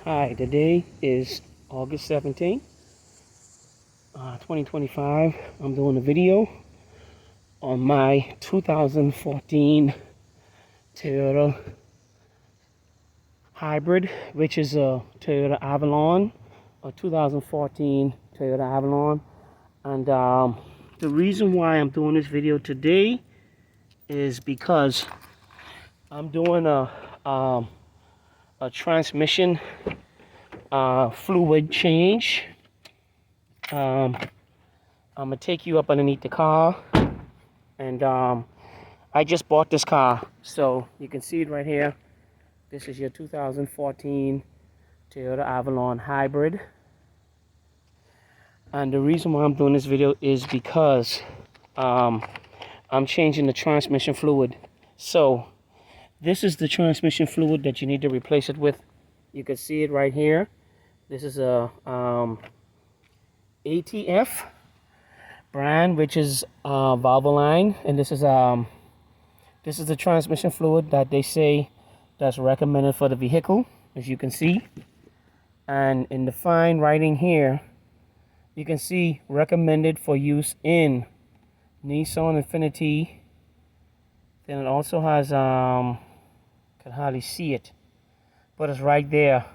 Hi, today is August 17th, 2025. I'm doing a video on my 2014 Toyota Hybrid, which is a Toyota Avalon, a 2014 Toyota Avalon. And the reason why I'm doing this video today is because I'm doing a transmission fluid change. I'm gonna take you up underneath the car, and I just bought this car, so you can see it right here. This is your 2014 Toyota Avalon Hybrid, and the reason why I'm doing this video is because I'm changing the transmission fluid. So this is the transmission fluid that you need to replace it with. You can see it right here. This is a ATF brand, which is Valvoline, and this is the transmission fluid that they say that's recommended for the vehicle, as you can see. And in the fine writing here, you can see recommended for use in Nissan Infiniti. Then it also has can hardly see it, but it's right there.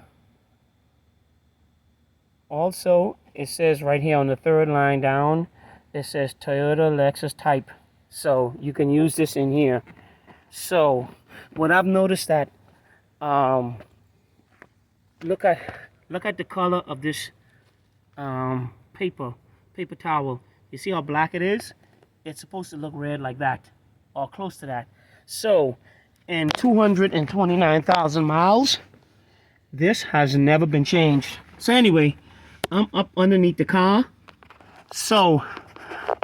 Also, it says right here on the third line down, it says Toyota Lexus type. So you can use this in here. So what I've noticed that look at the color of this paper towel. You see how black it is? It's supposed to look red like that, or close to that. So in 229,000 miles, this has never been changed. So anyway, I'm up underneath the car. So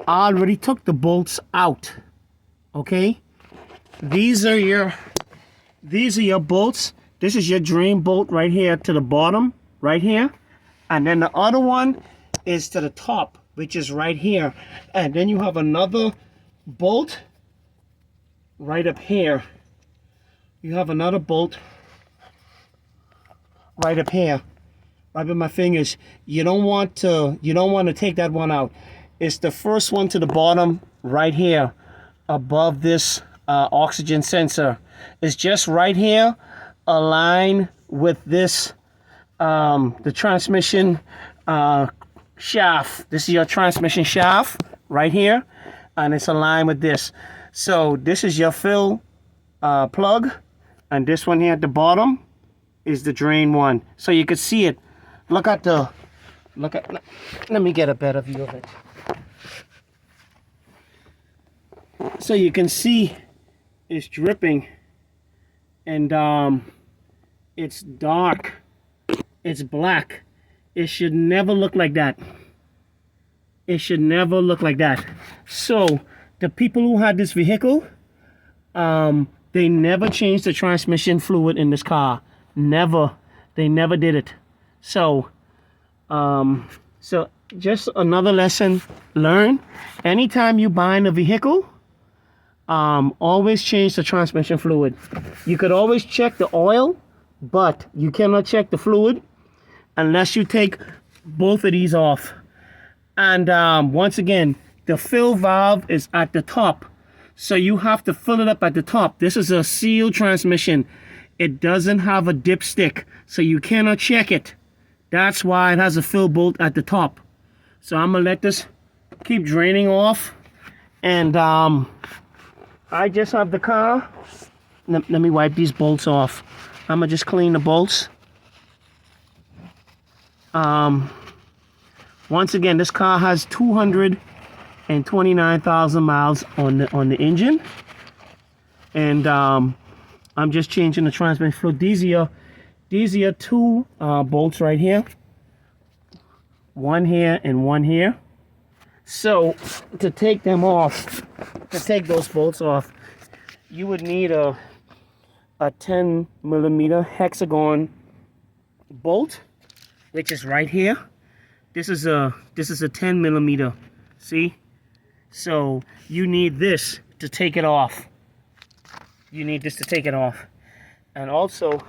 I already took the bolts out. Okay, these are your bolts. This is your drain bolt right here to the bottom, right here, and then the other one is to the top, which is right here. And then you have another bolt right up here. You have another bolt right up here, right with my fingers. You don't want to take that one out. It's the first one to the bottom right here, above this oxygen sensor. It's just right here, aligned with this the transmission shaft. This is your transmission shaft right here, and it's aligned with this. So this is your fill plug, and this one here at the bottom is the drain one. So you can see it. Let me get a better view of it. So you can see it's dripping, and it's dark, it's black. It should never look like that. It should never look like that. So the people who had this vehicle, they never changed the transmission fluid in this car. Never. They never did it. So so just another lesson learned. Anytime you buy a vehicle, always change the transmission fluid. You could always check the oil, but you cannot check the fluid unless you take both of these off. And once again, the fill valve is at the top, so you have to fill it up at the top. This is a sealed transmission. It doesn't have a dipstick, so you cannot check it. That's why it has a fill bolt at the top. So I'm gonna let this keep draining off, and I just have the car. Let me wipe these bolts off. I'm gonna just clean the bolts. Once again, this car has 229,000 miles on the engine, and I'm just changing the transmission fluid. These are two bolts right here, one here and one here. So to take them off, to take those bolts off, you would need a 10 millimeter hexagon bolt, which is right here. This is a 10 millimeter. See? So you need this to take it off. You need this to take it off. And also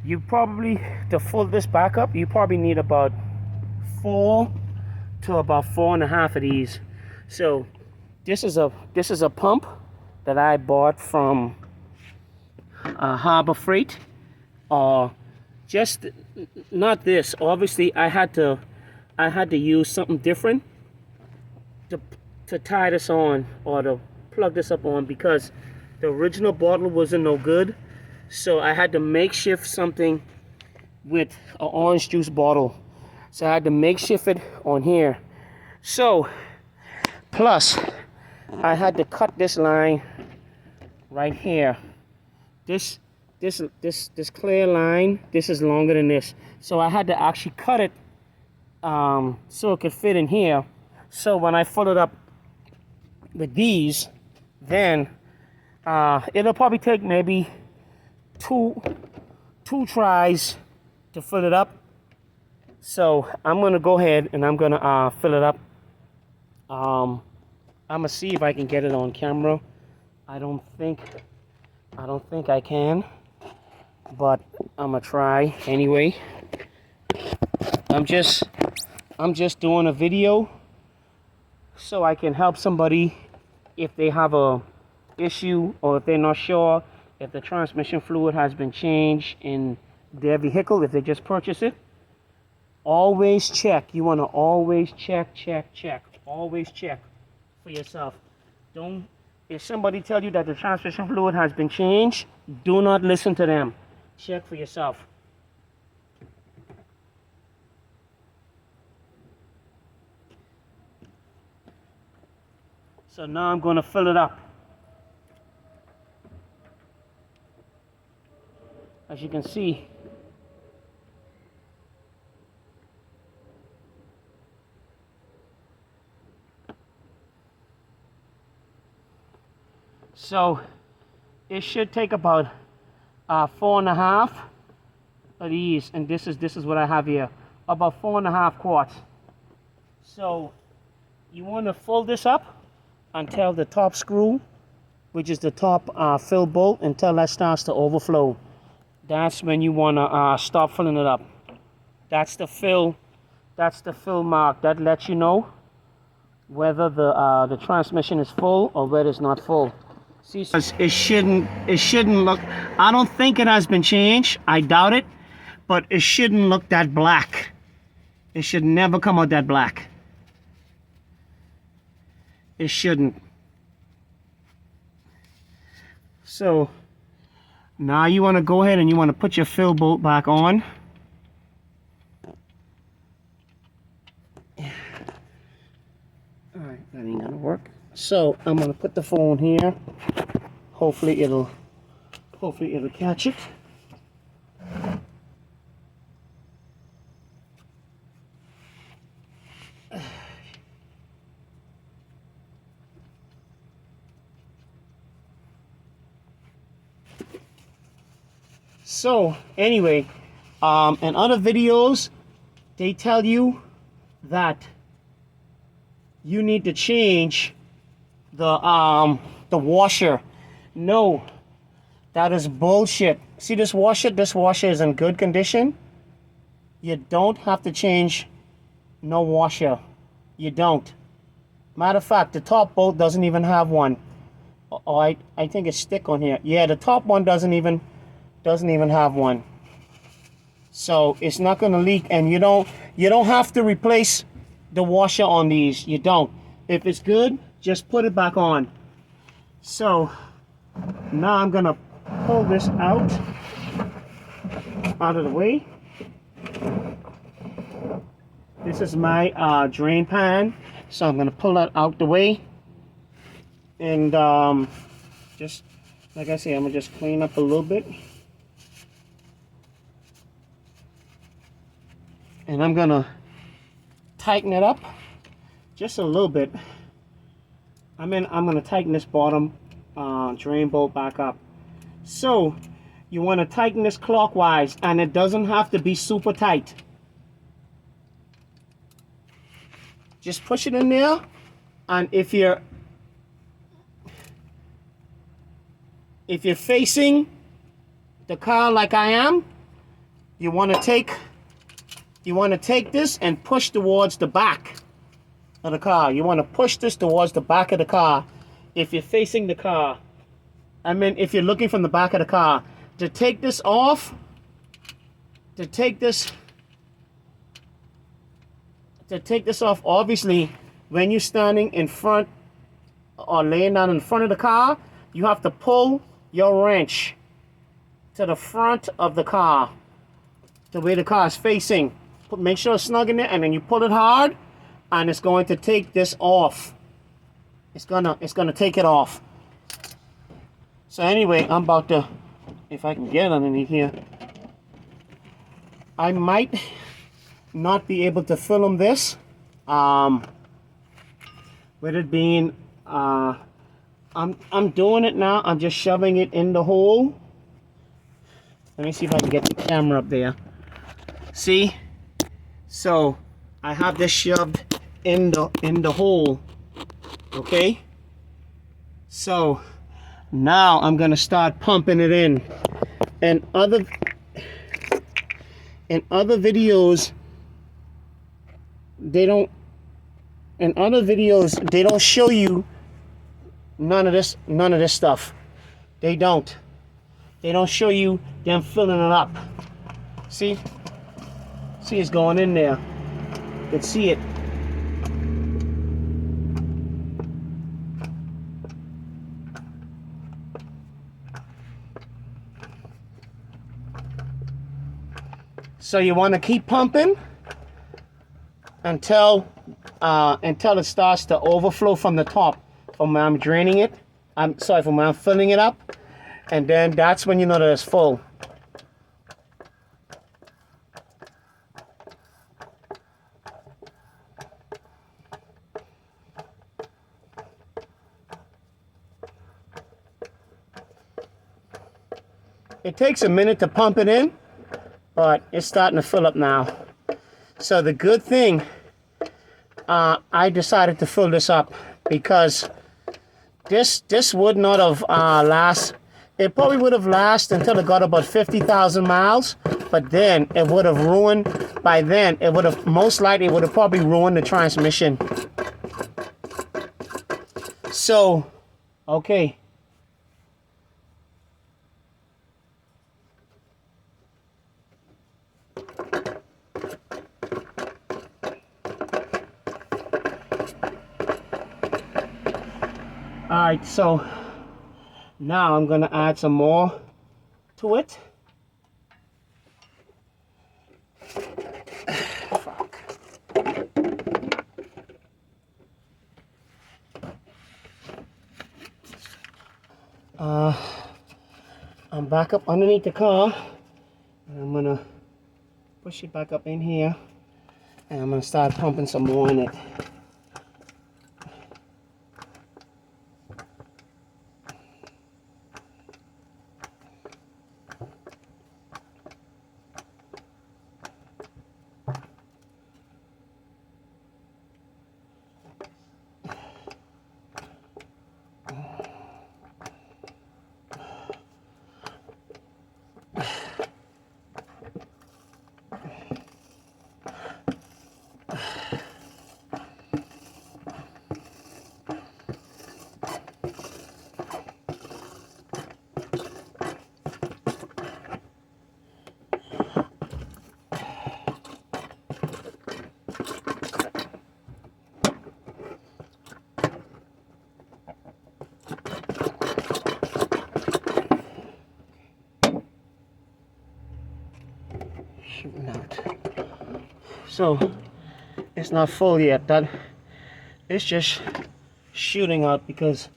You probably, to fill this back up, you probably need about 4 to about 4.5 of these. So this is a pump that I bought from Harbor Freight, or just not this. Obviously, I had to use something different to tie this on, or to plug this up on, because the original bottle wasn't no good. So I had to makeshift something with an orange juice bottle. So I had to makeshift it on here. So plus I had to cut this line right here. This clear line, this is longer than this. So I had to actually cut it so it could fit in here. So when I fill it up with these, then it'll probably take maybe two tries to fill it up. So I'm gonna go ahead and I'm gonna fill it up. I'm gonna see if I can get it on camera. I don't think I can, but I'm gonna try anyway. I'm just doing a video so I can help somebody if they have a issue, or if they're not sure if the transmission fluid has been changed in their vehicle, if they just purchase it. Always check. You want to always check. Always check for yourself. Don't, if somebody tells you that the transmission fluid has been changed, do not listen to them. Check for yourself. So now I'm going to fill it up. As you can see, so it should take about 4.5 of these, and this is what I have here, about 4.5 quarts. So you want to fold this up until the top screw, which is the top fill bolt, until that starts to overflow. That's when you want to stop filling it up. That's the fill mark. That lets you know whether the transmission is full or whether it's not full. See, it shouldn't look, I don't think it has been changed. I doubt it, but it shouldn't look that black. It should never come out that black. It shouldn't. So now you want to go ahead and you want to put your fill bolt back on. Alright, that ain't gonna work. So I'm gonna put the phone here. Hopefully it'll catch it. So anyway, in other videos, they tell you that you need to change the washer. No, that is bullshit. See this washer? This washer is in good condition. You don't have to change no washer. You don't. Matter of fact, the top bolt doesn't even have one. Oh, I think it's stick on here. Yeah, the top one doesn't even have one. So it's not going to leak, and you don't have to replace the washer on these. You don't. If it's good, just put it back on. So now I'm going to pull this out of the way. This is my drain pan, so I'm going to pull that out the way, and just like I say, I'm going to just clean up a little bit. And I'm gonna tighten it up just a little bit. I'm gonna tighten this bottom drain bolt back up. So you want to tighten this clockwise, and it doesn't have to be super tight. Just push it in there, and if you're facing the car like I am, you want to take this and push towards the back of the car. You want to push this towards the back of the car. If you're facing the car, I mean, if you're looking from the back of the car, to take this off, obviously, when you're standing in front or laying down in front of the car, you have to pull your wrench to the front of the car, the way the car is facing. Make sure it's snug in there, and then you pull it hard, and it's going to take this off. It's gonna take it off. So anyway, I'm about to, if I can get underneath here. I might not be able to film this, with it being, I'm doing it now. I'm just shoving it in the hole. Let me see if I can get the camera up there. See? So I have this shoved in the hole. Okay? So now I'm gonna start pumping it in. And other videos, they don't show you none of this stuff. They don't show you them filling it up. See it's going in there. You can see it. So you want to keep pumping until it starts to overflow from the top, from where I'm draining it. From where I'm filling it up, and then that's when you know that it's full. It takes a minute to pump it in, but it's starting to fill up now. So the good thing, I decided to fill this up because this would not have last. It probably would have lasted until it got about 50,000 miles, but then it would have ruined. By then, it would have probably ruined the transmission. So, okay. Alright, so now I'm going to add some more to it. Fuck. I'm back up underneath the car, and I'm going to push it back up in here, and I'm going to start pumping some more in it. Shooting out. So it's not full yet. That it's just shooting out because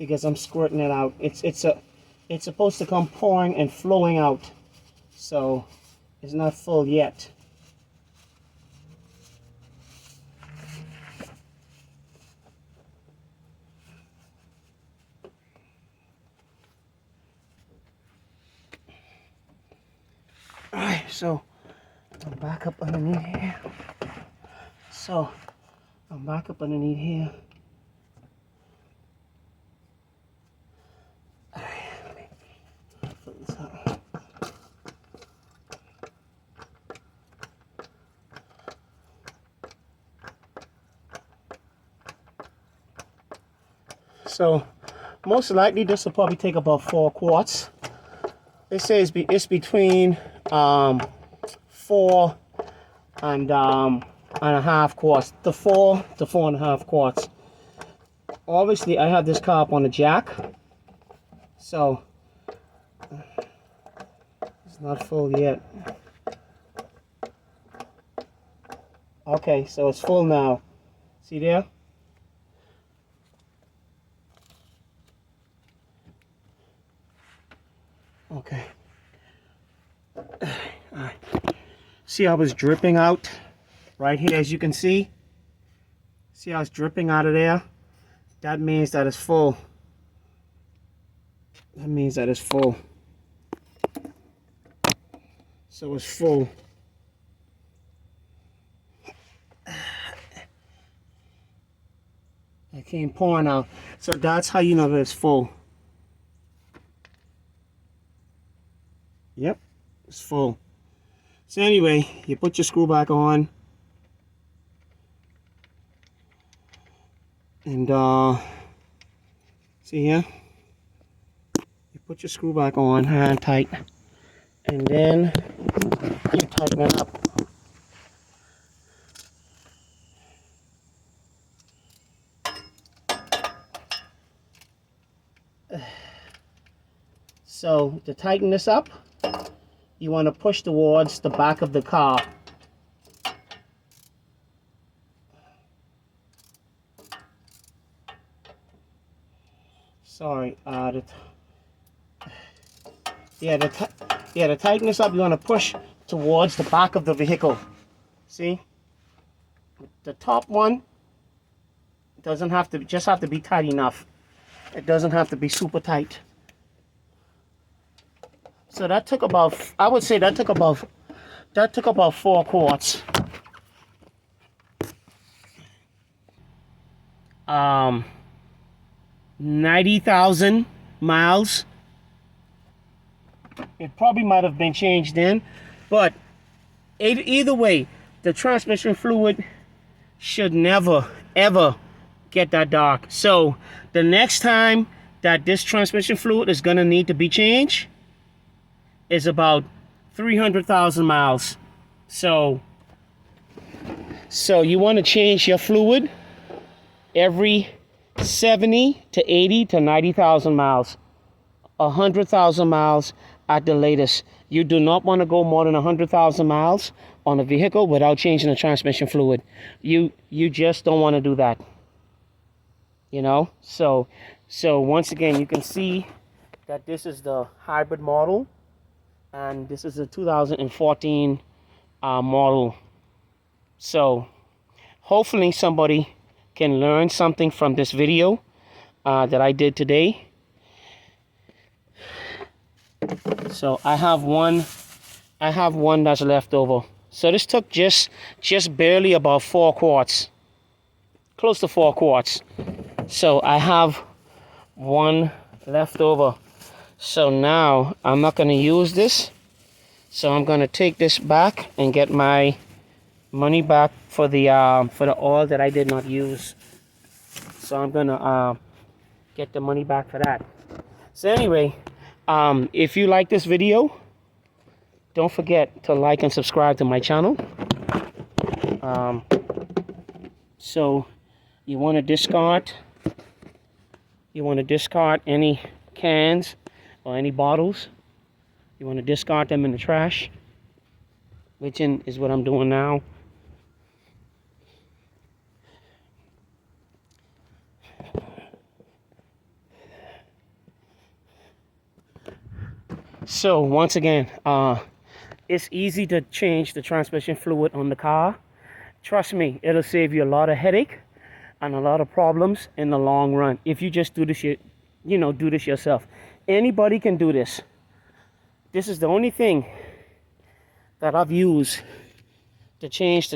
I'm squirting it out. It's supposed to come pouring and flowing out. So it's not full yet. Alright, so I'm back up underneath here. Alright, let me fill this out. So most likely this will probably take about 4 quarts. They say it's between 4 and a half quarts, to 4 to 4.5 quarts. Obviously I have this car up on a jack, so it's not full yet. Okay, so it's full now. See there? Okay. Alright. See how it's dripping out right here, as you can see? See how it's dripping out of there? That means that it's full. That means that it's full. So it's full. It came pouring out. So that's how you know that it's full. Yep, it's full. So anyway, you put your screw back on. And see here? You put your screw back on, hand tight. And then you tighten it up. So to tighten this up, you want to push towards the back of the car. Sorry, to tighten this up, you want to push towards the back of the vehicle. See? The top one doesn't have to, just have to be tight enough. It doesn't have to be super tight. So that took about, I would say that took about 4 quarts. 90,000 miles. It probably might have been changed then, but either way, the transmission fluid should never ever get that dark. So the next time that this transmission fluid is gonna need to be changed is about 300,000 miles. So you want to change your fluid every 70 to 80 to 90,000 miles. 100,000 miles at the latest. You do not want to go more than 100,000 miles on a vehicle without changing the transmission fluid. You just don't want to do that. You know? So once again, you can see that this is the hybrid model. And this is a 2014 model. So hopefully somebody can learn something from this video that I did today. So I have one that's left over. So this took just barely about 4 quarts, close to 4 quarts. So I have one left over. So now I'm not going to use this. So I'm going to take this back and get my money back for the oil that I did not use. So I'm going to get the money back for that. So anyway, if you like this video, don't forget to like and subscribe to my channel. So you want to discard any cans or any bottles. You want to discard them in the trash, which is what I'm doing now. So once again, it's easy to change the transmission fluid on the car. Trust me, it'll save you a lot of headache and a lot of problems in the long run if you just do this, do this yourself. Anybody can do this. This is the only thing that I've used to change the